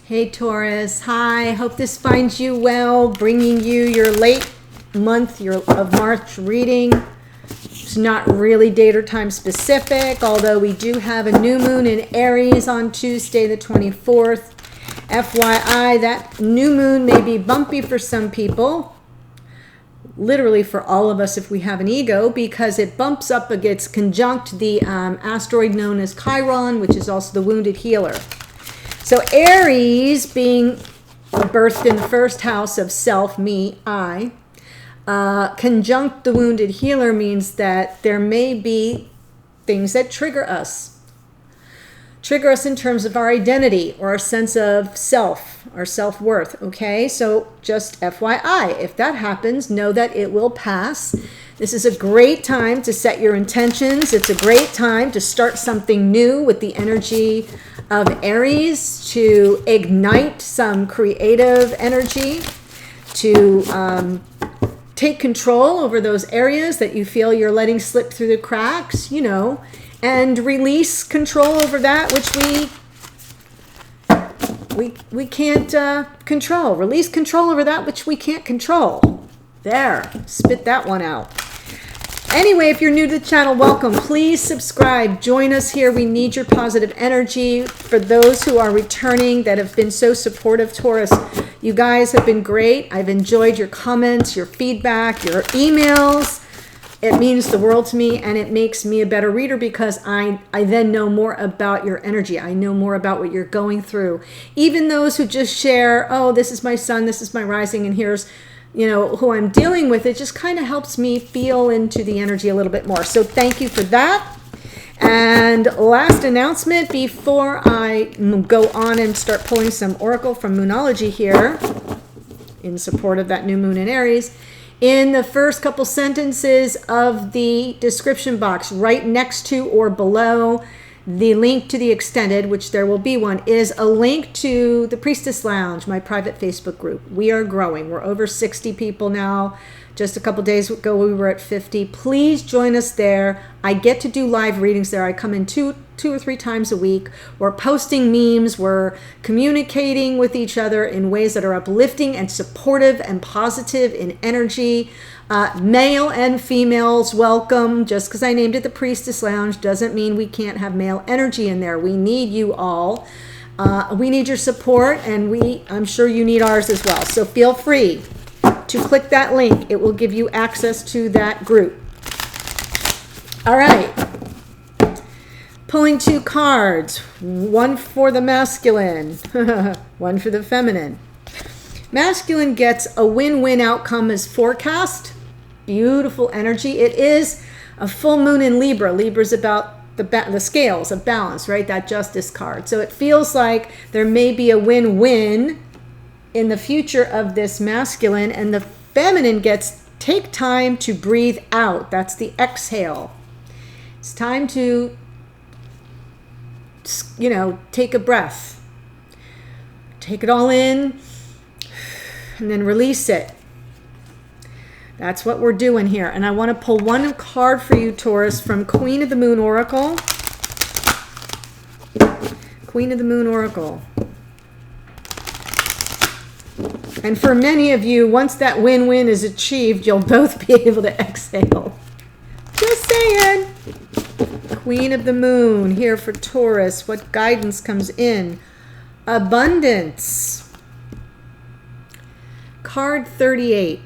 Hey Taurus, hi, hope this finds you well, bringing you your late month of March reading. It's not really date or time specific, although we do have a new moon in Aries on Tuesday the 24th. FYI, that new moon may be bumpy for some people, literally for all of us if we have an ego, because it bumps up against conjunct the asteroid known as Chiron, which is also the wounded healer. So Aries, being birthed in the first house of self, me, I, conjunct the wounded healer means that there may be things that trigger us in terms of our identity or our sense of self, our self-worth, okay? So just FYI, if that happens, know that it will pass. This is a great time to set your intentions. It's a great time to start something new with the energy of Aries, to ignite some creative energy, to take control over those areas that you feel you're letting slip through the cracks, and release control over that which we can't control. Release control over that which we can't control. There, spit that one out. Anyway, if you're new to the channel, welcome. Please subscribe. Join us here. We need your positive energy. For those who are returning that have been so supportive, Taurus, you guys have been great. I've enjoyed your comments, your feedback, your emails. It means the world to me, and it makes me a better reader because I then know more about your energy. I know more about what you're going through. Even those who just share, oh, this is my sun, this is my rising, and here's who I'm dealing with, it just kind of helps me feel into the energy a little bit more. So thank you for that. And last announcement before I go on and start pulling some oracle from Moonology here in support of that new moon in Aries. In the first couple sentences of the description box, right next to or below the link to the extended, which there will be one, is a link to the Priestess Lounge, my private Facebook group. We are growing. We're over 60 people now. Just a couple days ago, we were at 50. Please join us there. I get to do live readings there. I come in two or three times a week. We're posting memes. We're communicating with each other in ways that are uplifting and supportive and positive in energy. Male and females welcome. Just because I named it the Priestess Lounge doesn't mean we can't have male energy in there. We need you all. We need your support, and I'm sure you need ours as well. So feel free to click that link. It will give you access to that group. All right. Pulling two cards. One for the masculine, one for the feminine. Masculine gets a win-win outcome as forecast. Beautiful energy. It is a full moon in Libra. Libra is about the scales of balance, right? That justice card. So it feels like there may be a win-win in the future of this masculine, and the feminine gets take time to breathe out. That's the exhale. It's time to, take a breath. Take it all in and then release it. That's what we're doing here. And I want to pull one card for you, Taurus, from Queen of the Moon Oracle. Queen of the Moon Oracle. And for many of you, once that win-win is achieved, you'll both be able to exhale. Just saying. Queen of the Moon here for Taurus. What guidance comes in? Abundance. Card 38.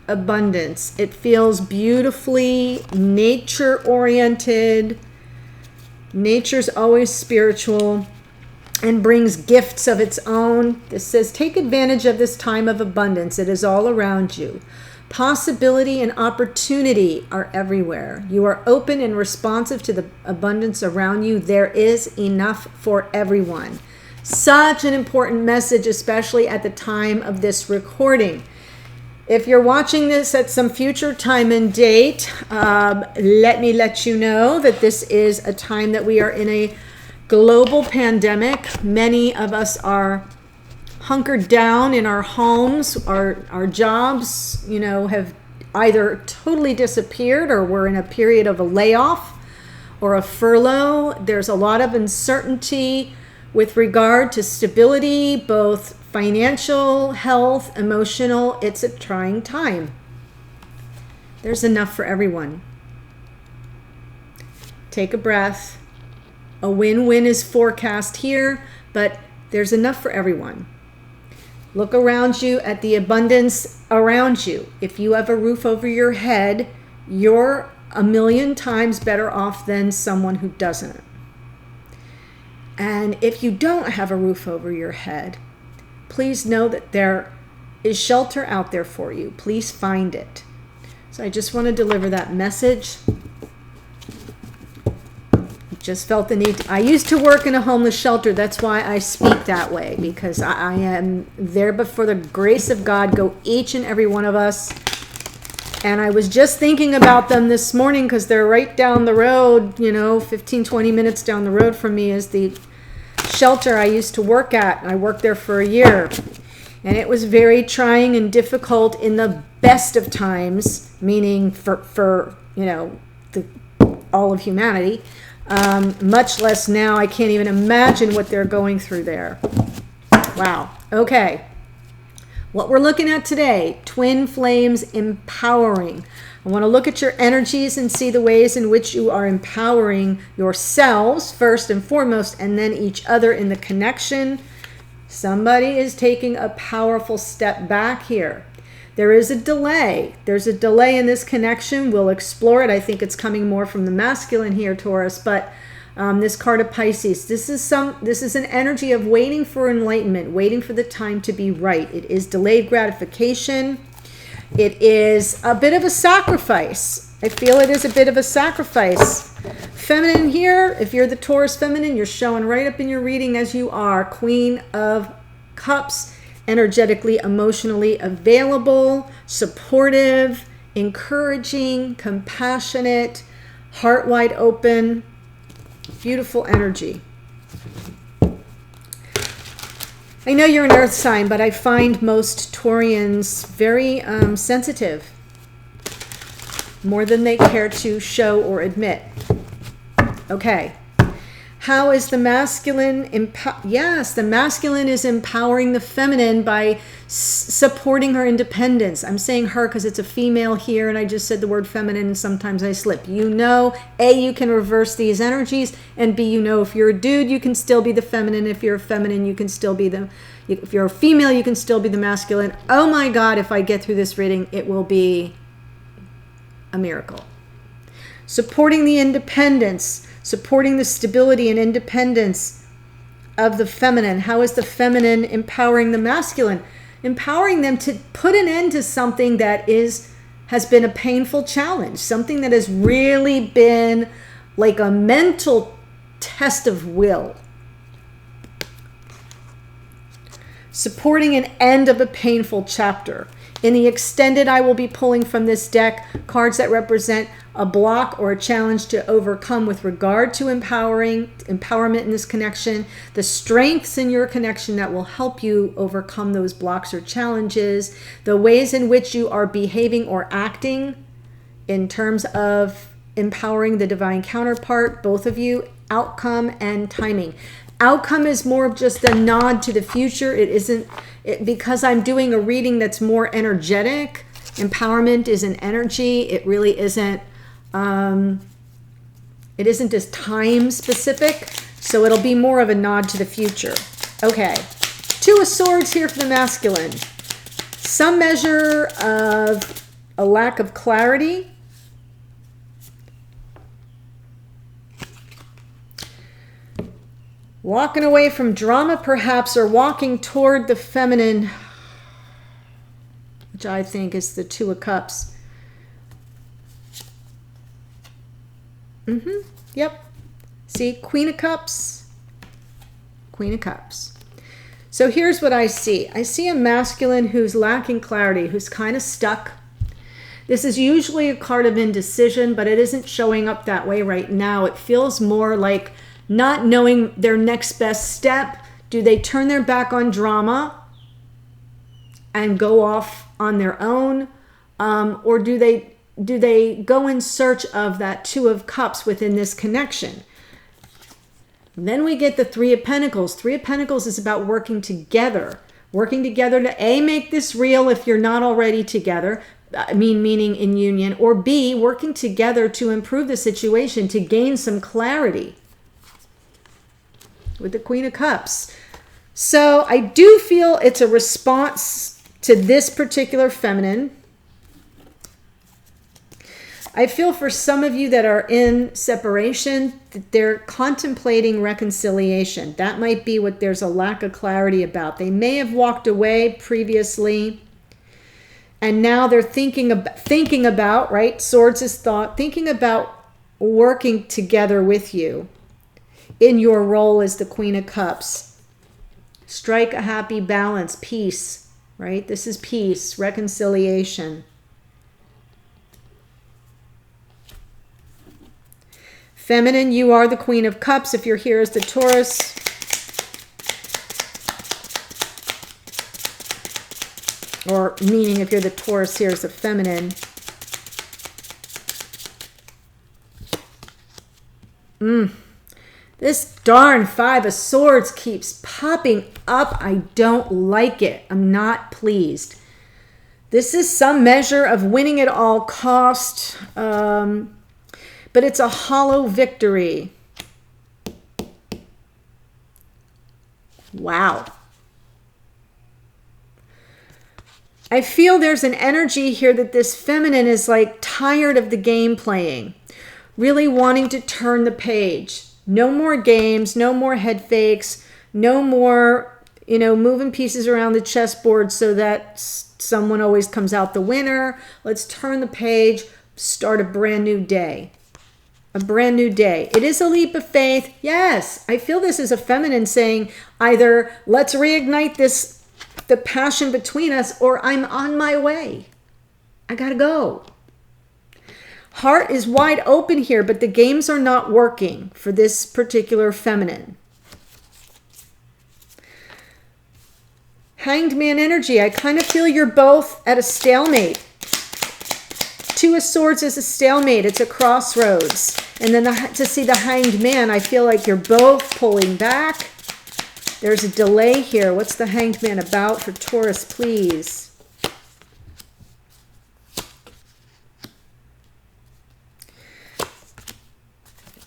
Abundance. It feels beautifully nature-oriented. Nature's always spiritual and brings gifts of its own. This says, take advantage of this time of abundance. It is all around you. Possibility and opportunity are everywhere. You are open and responsive to the abundance around you. There is enough for everyone. Such an important message, especially at the time of this recording. If you're watching this at some future time and date, let me let you know that this is a time that we are in a global pandemic. Many of us are hunkered down in our homes. Our jobs, have either totally disappeared, or we're in a period of a layoff, or a furlough. There's a lot of uncertainty with regard to stability, both financial, health, emotional. It's a trying time. There's enough for everyone. Take a breath. A win-win is forecast here, but there's enough for everyone. Look around you at the abundance around you. If you have a roof over your head, you're a million times better off than someone who doesn't. And if you don't have a roof over your head, please know that there is shelter out there for you. Please find it. So I just want to deliver that message. Just felt the need. I used to work in a homeless shelter. That's why I speak that way, because I am there, but for the grace of God, go each and every one of us. And I was just thinking about them this morning because they're right down the road, 15, 20 minutes down the road from me is the shelter I used to work at. I worked there for a year. And it was very trying and difficult in the best of times, meaning for all of humanity. Much less now. I can't even imagine what they're going through there. Wow. Okay. What we're looking at today, twin flames empowering. I want to look at your energies and see the ways in which you are empowering yourselves first and foremost, and then each other in the connection. Somebody is taking a powerful step back here. There is a delay. There's a delay in this connection. We'll explore it. I think it's coming more from the masculine here, Taurus, but this card of Pisces, this is an energy of waiting for enlightenment, waiting for the time to be right. It is delayed gratification. It is a bit of a sacrifice. I feel it is a bit of a sacrifice. Feminine here, if you're the Taurus feminine, you're showing right up in your reading as you are Queen of Cups. Energetically, emotionally available, supportive, encouraging, compassionate, heart wide open, beautiful energy. I know you're an earth sign, but I find most Taurians very sensitive, more than they care to show or admit. Okay. How is the masculine? Yes, the masculine is empowering the feminine by supporting her independence. I'm saying her because it's a female here, and I just said the word feminine, and sometimes I slip. A, you can reverse these energies, and B, if you're a dude, you can still be the feminine. If you're a feminine, you can still be if you're a female, you can still be the masculine. Oh my God, if I get through this reading, it will be a miracle. Supporting the independence. Supporting the stability and independence of the feminine. How is the feminine empowering the masculine? Empowering them to put an end to something that has been a painful challenge. Something that has really been like a mental test of will. Supporting an end of a painful chapter. In the extended, I will be pulling from this deck cards that represent a block or a challenge to overcome with regard to empowerment in this connection, the strengths in your connection that will help you overcome those blocks or challenges, the ways in which you are behaving or acting in terms of empowering the divine counterpart, both of you, outcome and timing. Outcome is more of just a nod to the future. Because I'm doing a reading that's more energetic. Empowerment is an energy. It really isn't. It isn't as time specific, so it'll be more of a nod to the future. Okay, Two of Swords here for the masculine. Some measure of a lack of clarity. Walking away from drama, perhaps, or walking toward the feminine, which I think is the Two of Cups. Yep. See, Queen of Cups, Queen of Cups. So here's what I see. I see a masculine who's lacking clarity, who's kind of stuck. This is usually a card of indecision, but it isn't showing up that way right now. It feels more like not knowing their next best step. Do they turn their back on drama and go off on their own? Or do they go in search of that Two of Cups within this connection? And then we get the Three of Pentacles. Three of Pentacles is about working together. Working together to A, make this real if you're not already together, meaning in union, or B, working together to improve the situation, to gain some clarity. With the Queen of Cups. So I do feel it's a response to this particular feminine. I feel for some of you that are in separation, that they're contemplating reconciliation. That might be what there's a lack of clarity about. They may have walked away previously, and now they're thinking about, right? Swords is thought, thinking about working together with you in your role as the Queen of Cups. Strike a happy balance, peace, right? This is peace, reconciliation. Feminine, you are the Queen of Cups. If you're here as the Taurus, or meaning if you're the Taurus here as the feminine. This darn Five of Swords keeps popping up. I don't like it. I'm not pleased. This is some measure of winning at all cost. But it's a hollow victory. Wow. I feel there's an energy here that this feminine is like tired of the game playing, really wanting to turn the page. No more games, no more head fakes, no more, moving pieces around the chessboard so that someone always comes out the winner. Let's turn the page, start a brand new day. A brand new day. It is a leap of faith. Yes, I feel this is a feminine saying either let's reignite the passion between us, or I'm on my way. I gotta go. Heart is wide open here, but the games are not working for this particular feminine. Hanged Man energy. I kind of feel you're both at a stalemate. Two of Swords is a stalemate. It's a crossroads. And then to see the Hanged Man, I feel like you're both pulling back. There's a delay here. What's the Hanged Man about for Taurus, please?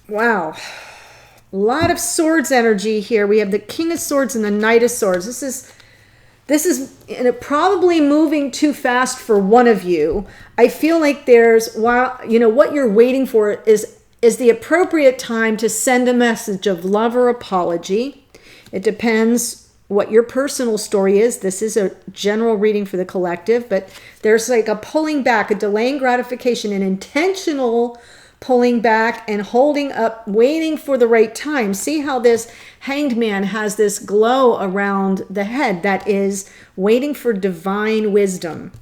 Wow. A lot of Swords energy here. We have the King of Swords and the Knight of Swords. This is probably moving too fast for one of you. I feel like there's, what you're waiting for is the appropriate time to send a message of love or apology. It depends what your personal story is. This is a general reading for the collective, but there's like a pulling back, a delaying gratification, an intentional pulling back and holding up, waiting for the right time. See how this Hanged Man has this glow around the head that is waiting for divine wisdom.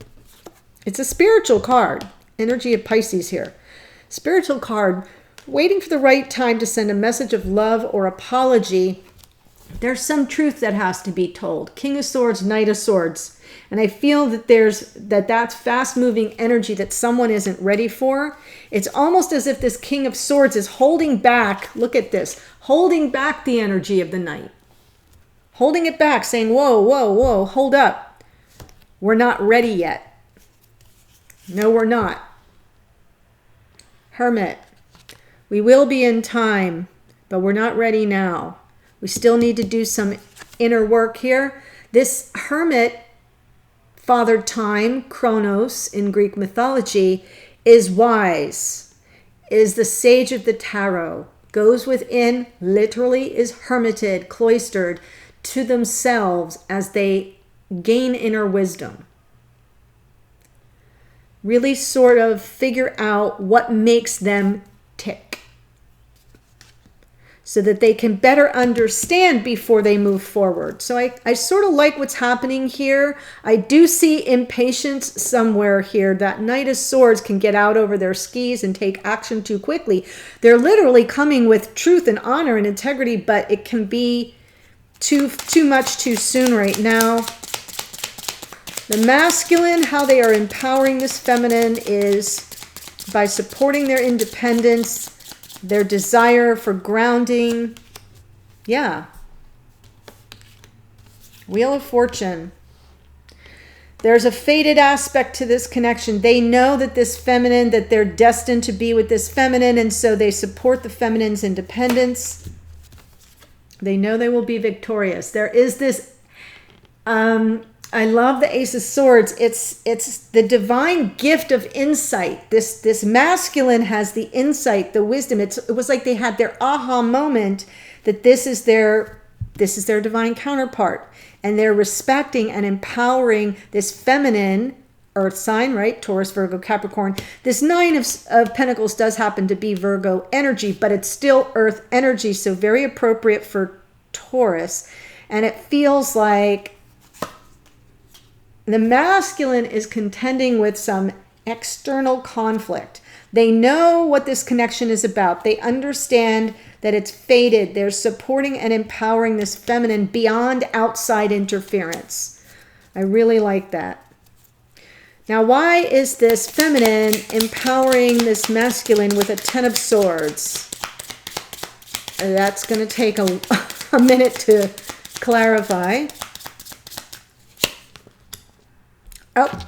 It's a spiritual card. Energy of Pisces here. Spiritual card, waiting for the right time to send a message of love or apology. There's some truth that has to be told. King of Swords, Knight of Swords. And I feel that that's fast-moving energy that someone isn't ready for. It's almost as if this King of Swords is holding back, look at this, holding back the energy of the Knight. Holding it back, saying, whoa, whoa, whoa, hold up. We're not ready yet. No, we're not. Hermit. We will be in time, but we're not ready now. We still need to do some inner work here. This Hermit, Father Time, Chronos in Greek mythology, is wise, is the sage of the tarot, goes within, literally is hermited, cloistered to themselves as they gain inner wisdom. Really sort of figure out what makes them tick, so that they can better understand before they move forward. So I sort of like what's happening here. I do see impatience somewhere here. That Knight of Swords can get out over their skis and take action too quickly. They're literally coming with truth and honor and integrity, but it can be too much too soon right now. The masculine, how they are empowering this feminine is by supporting their independence, their desire for grounding. Yeah. Wheel of Fortune. There's a fated aspect to this connection. They know that this feminine, that they're destined to be with this feminine, and so they support the feminine's independence. They know they will be victorious. There is this, I love the Ace of Swords. It's the divine gift of insight. This masculine has the insight, the wisdom. It was like they had their aha moment that this is their divine counterpart. And they're respecting and empowering this feminine earth sign, right? Taurus, Virgo, Capricorn. This Nine of Pentacles does happen to be Virgo energy, but it's still earth energy. So very appropriate for Taurus. And it feels like the masculine is contending with some external conflict. They know what this connection is about. They understand that it's fated. They're supporting and empowering this feminine beyond outside interference. I really like that. Now, why is this feminine empowering this masculine with a Ten of Swords? That's going to take a minute to clarify. Oh,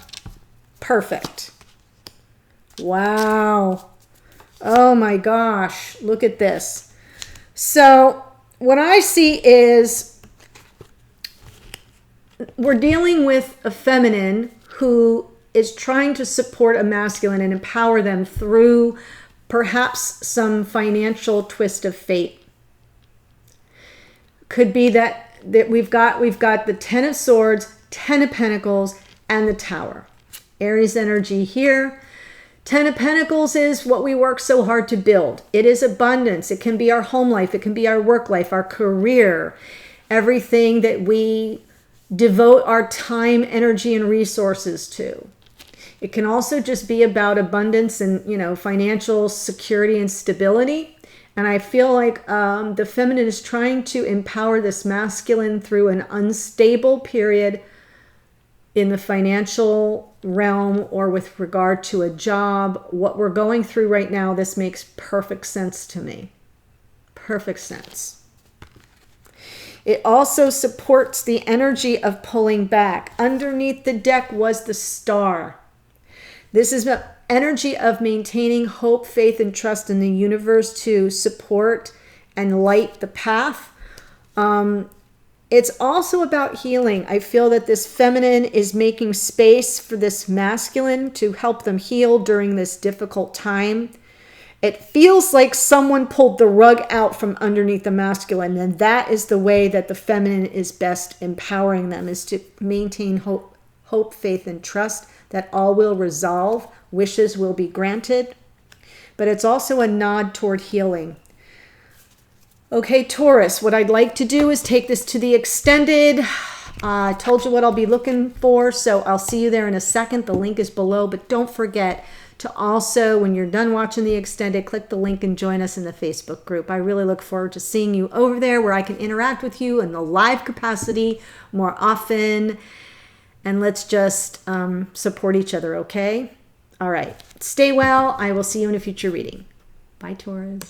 perfect. Wow. Oh my gosh. Look at this. So what I see is we're dealing with a feminine who is trying to support a masculine and empower them through perhaps some financial twist of fate. Could be that we've got the Ten of Swords, Ten of Pentacles, and the Tower. Aries energy here. Ten of Pentacles is what we work so hard to build. It is abundance. It can be our home life. It can be our work life, our career, everything that we devote our time, energy, and resources to. It can also just be about abundance and, financial security and stability. And I feel like the feminine is trying to empower this masculine through an unstable period in the financial realm or with regard to a job. What we're going through right now, this makes perfect sense to me. Perfect sense. It also supports the energy of pulling back. Underneath the deck was the Star. This is the energy of maintaining hope, faith, and trust in the universe to support and light the path. It's also about healing. I feel that this feminine is making space for this masculine to help them heal during this difficult time. It feels like someone pulled the rug out from underneath the masculine, and that is the way that the feminine is best empowering them, is to maintain hope, faith, and trust that all will resolve, wishes will be granted. But it's also a nod toward healing. Okay, Taurus, what I'd like to do is take this to the extended. I told you what I'll be looking for, so I'll see you there in a second. The link is below, but don't forget to also, when you're done watching the extended, click the link and join us in the Facebook group. I really look forward to seeing you over there where I can interact with you in the live capacity more often. And let's just support each other, okay? All right. Stay well. I will see you in a future reading. Bye, Taurus.